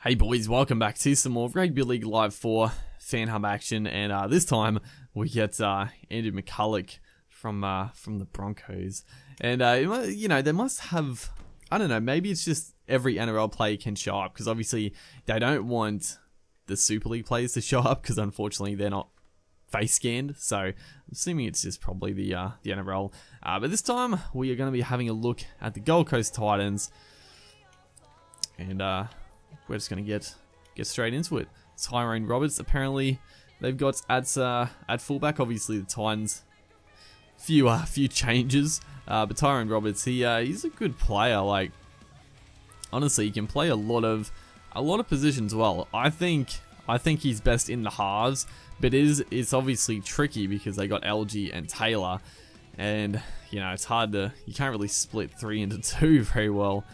Hey boys, welcome back to some more Rugby League Live 4 Fan Hub action, and this time we get Andrew McCulloch from the Broncos, and you know, they must have, I don't know, maybe it's just every NRL player can show up, because obviously they don't want the Super League players to show up, because unfortunately they're not face scanned, so I'm assuming it's just probably the NRL, but this time we are going to be having a look at the Gold Coast Titans, and we're just going to get straight into it. Tyrone Roberts, apparently they've got at fullback. Obviously the Titans, few changes, but Tyrone Roberts, he's a good player. Like, honestly, he can play a lot of positions well. I think he's best in the halves, but it's obviously tricky because they got LG and Taylor, and you know, it's hard to, you can't really split 3 into 2 very well.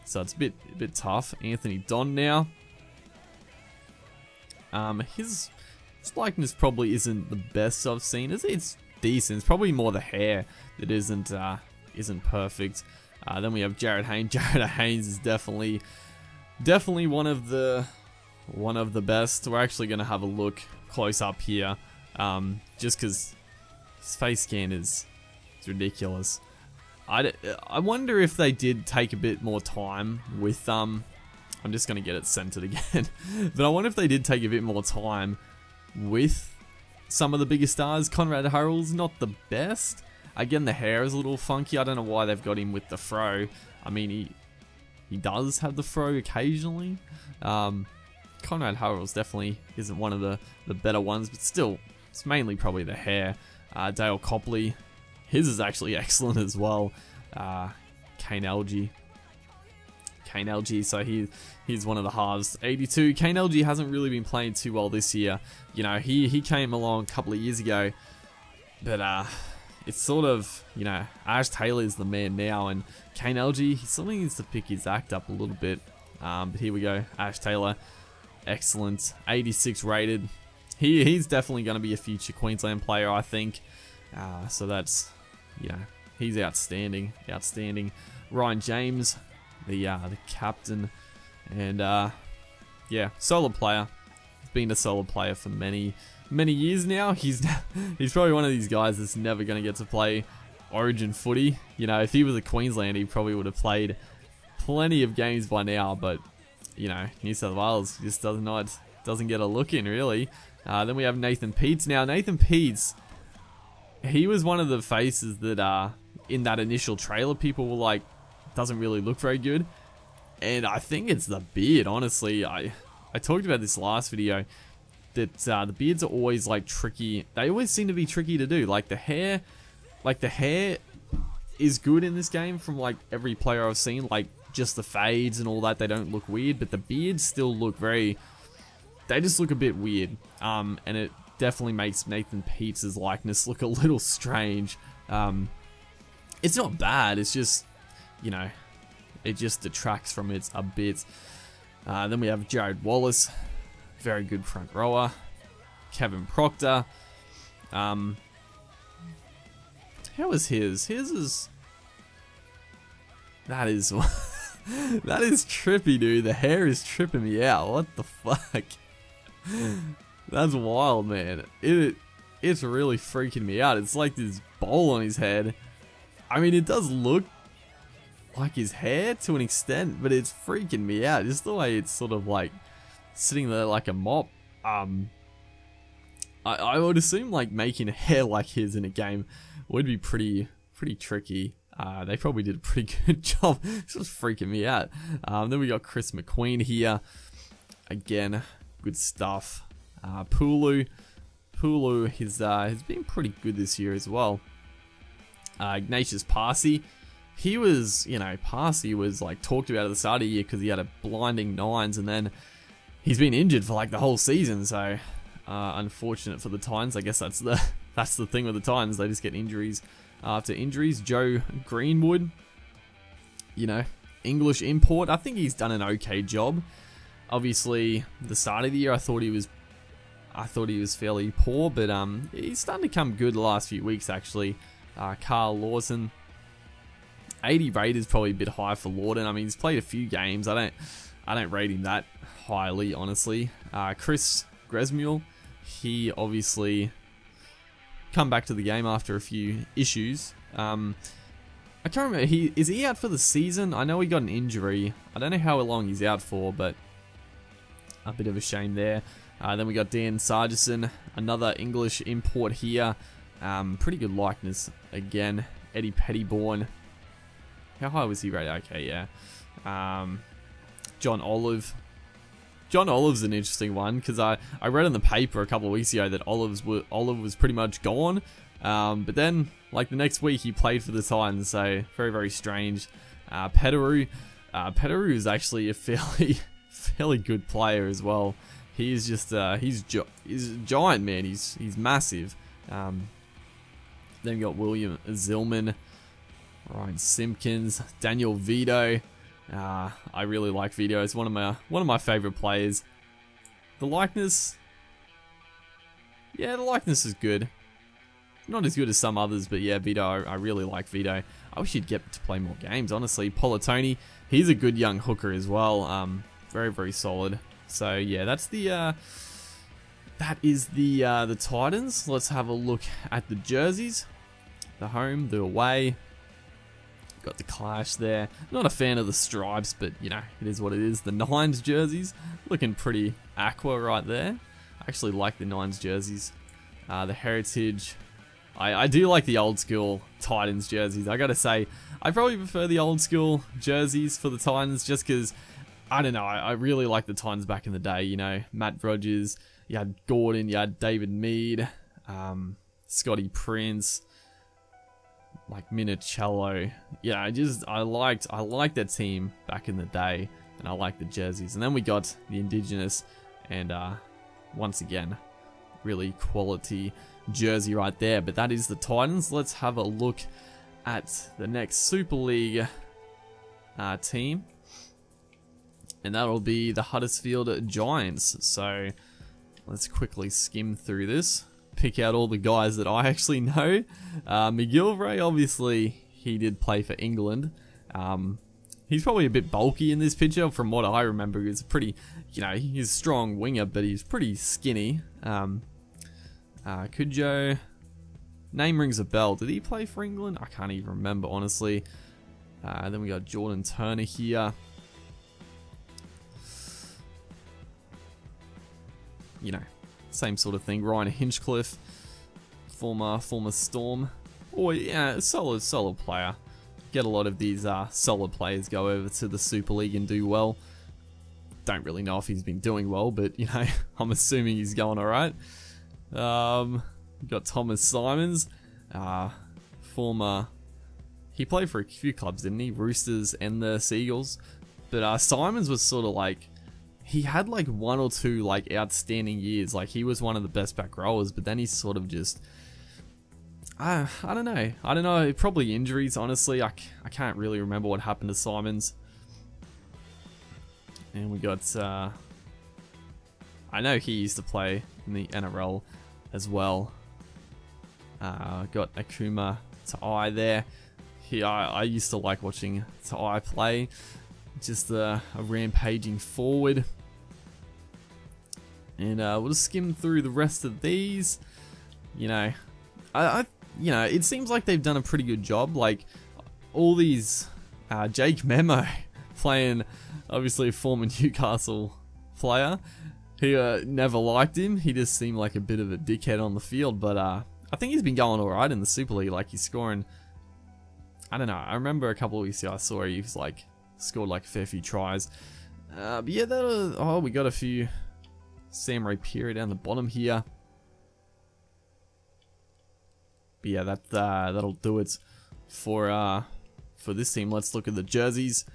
So it's a bit tough. Anthony Don now. His likeness probably isn't the best I've seen. It's decent. It's probably more the hair that isn't perfect. Then we have Jared Haynes. Jared Haynes is definitely one of the best. We're actually gonna have a look close up here, just because his face scan is ridiculous. I wonder if they did take a bit more time with, I'm just going to get it centered again, but I wonder if they did take a bit more time with some of the bigger stars. Conrad Hurrell's not the best. Again, the hair is a little funky. I don't know why they've got him with the fro. I mean, he does have the fro occasionally. Conrad Hurrell's definitely isn't one of the better ones, but still, it's mainly probably the hair. Dale Copley, his is actually excellent as well. Kane LG, so he's one of the halves. 82. Kane LG hasn't really been playing too well this year. You know, he came along a couple of years ago, but it's sort of, you know, Ash Taylor is the man now, and Kane LG, he sort of needs to pick his act up a little bit. But here we go, Ash Taylor, excellent, 86 rated. He's definitely going to be a future Queensland player, I think. So that's, you know, he's outstanding. Ryan James, the captain, and yeah, solid player. He's been a solid player for many years now. He's probably one of these guys that's never going to get to play Origin footy. You know, if he was a Queensland, he probably would have played plenty of games by now. But you know, New South Wales just doesn't get a look in really. Then we have Nathan Peets. Now Nathan Peets, he was one of the faces that in that initial trailer people were like, doesn't really look very good, and I think it's the beard. Honestly, I talked about this last video that the beards are always like tricky. They always seem to be tricky to do. Like the hair is good in this game from like every player I've seen. Like just the fades and all that, they don't look weird, but the beards still look they just look a bit weird. And it definitely makes Nathan Peets' likeness look a little strange. It's not bad, it's just, you know, it just detracts from it a bit. Then we have Jared Wallace, very good front rower. Kevin Proctor. How was his? His is... That is... that is trippy, dude. The hair is tripping me out. What the fuck? That's wild, man. It's really freaking me out. It's like this bowl on his head. I mean, it does look like his hair to an extent, but it's freaking me out. Just the way it's sort of like sitting there like a mop. I would assume like making a hair like his in a game would be pretty tricky. They probably did a pretty good job. It's just freaking me out. Then we got Chris McQueen here. Again, good stuff. Pulu has been pretty good this year as well. Ignatius Parsi, he was, you know, Parsi was like talked about at the start of the year because he had a blinding 9s, and then he's been injured for like the whole season. So unfortunate for the Titans. I guess that's the thing with the Titans. They just get injuries after injuries. Joe Greenwood, you know, English import. I think he's done an okay job. Obviously, the start of the year, I thought he was fairly poor, but he's starting to come good the last few weeks actually. Carl Lawson, 80 rated is probably a bit high for Lawton. I mean, he's played a few games. I I don't rate him that highly, honestly. Chris Gresmuel, he obviously come back to the game after a few issues. I can't remember, is he out for the season? I know he got an injury. I don't know how long he's out for, but a bit of a shame there. Then we got Dan Sargison, another English import here. Pretty good likeness again. Eddie Pettybourne. How high was he rated? Okay, yeah. John Olive. John Olive's an interesting one because I read in the paper a couple of weeks ago that Olive was pretty much gone. But then, like the next week, he played for the Titans, so very, very strange. Petteru is actually a fairly good player as well. He is just he's a giant, man. He's massive. Then we got William Zillman, Ryan Simpkins, Daniel Vito. I really like Vito. It's one of my favorite players. The likeness, yeah, the likeness is good. Not as good as some others, but yeah, Vito, I really like Vito. I wish he'd get to play more games, honestly. Polatoni, he's a good young hooker as well. Very, very solid. So yeah, that is the Titans. Let's have a look at the jerseys. The home, the away. Got the clash there. Not a fan of the stripes, but you know, it is what it is. The Nines jerseys, looking pretty aqua right there. I actually like the Nines jerseys. The Heritage. I do like the old school Titans jerseys. I gotta say, I probably prefer the old school jerseys for the Titans just because, I don't know, I really like the Titans back in the day, you know. Matt Rogers, you had Gordon, you had David Mead, Scotty Prince, like Minicello. Yeah, I liked that team back in the day, and I like the jerseys. And then we got the Indigenous, and once again, really quality jersey right there. But that is the Titans. Let's have a look at the next Super League team, and that'll be the Huddersfield Giants. So let's quickly skim through this, pick out all the guys that I actually know. McGilvray, obviously he did play for England. He's probably a bit bulky in this picture. From what I remember, he's a pretty, you know, he's a strong winger, but he's pretty skinny. Cujo, name rings a bell. Did he play for England? I can't even remember, honestly. Then we got Jordan Turner here. You know, same sort of thing. Ryan Hinchcliffe, former Storm. Oh yeah, solid player. Get a lot of these solid players go over to the Super League and do well. Don't really know if he's been doing well, but you know, I'm assuming he's going alright. Got Thomas Simons, he played for a few clubs, didn't he? Roosters and the Seagulls. But Simons was sort of like, he had like one or two like outstanding years. Like he was one of the best back rowers, but then he's sort of just, I don't know, probably injuries, honestly. I can't really remember what happened to Simons. And we got, I know he used to play in the NRL as well. Got Akuma Ta'ai there. I used to like watching Ta'ai play. Just a rampaging forward. And we'll just skim through the rest of these. You know, you know, it seems like they've done a pretty good job. Like all these, Jake Memo playing, obviously a former Newcastle player. He never liked him. He just seemed like a bit of a dickhead on the field. But I think he's been going alright in the Super League. Like he's scoring, I don't know. I remember a couple of weeks ago I saw he was like scored like a fair few tries. But yeah, we got a few. Sam Rapier down the bottom here. But yeah, that'll do it for this team. Let's look at the jerseys,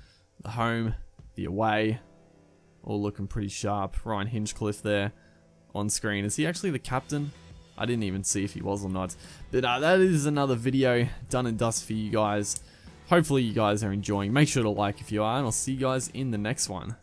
the home, the away. All looking pretty sharp. Ryan Hinchcliffe there on screen. Is he actually the captain? I didn't even see if he was or not. But that is another video done and dust for you guys. Hopefully you guys are enjoying. Make sure to like if you are, and I'll see you guys in the next one.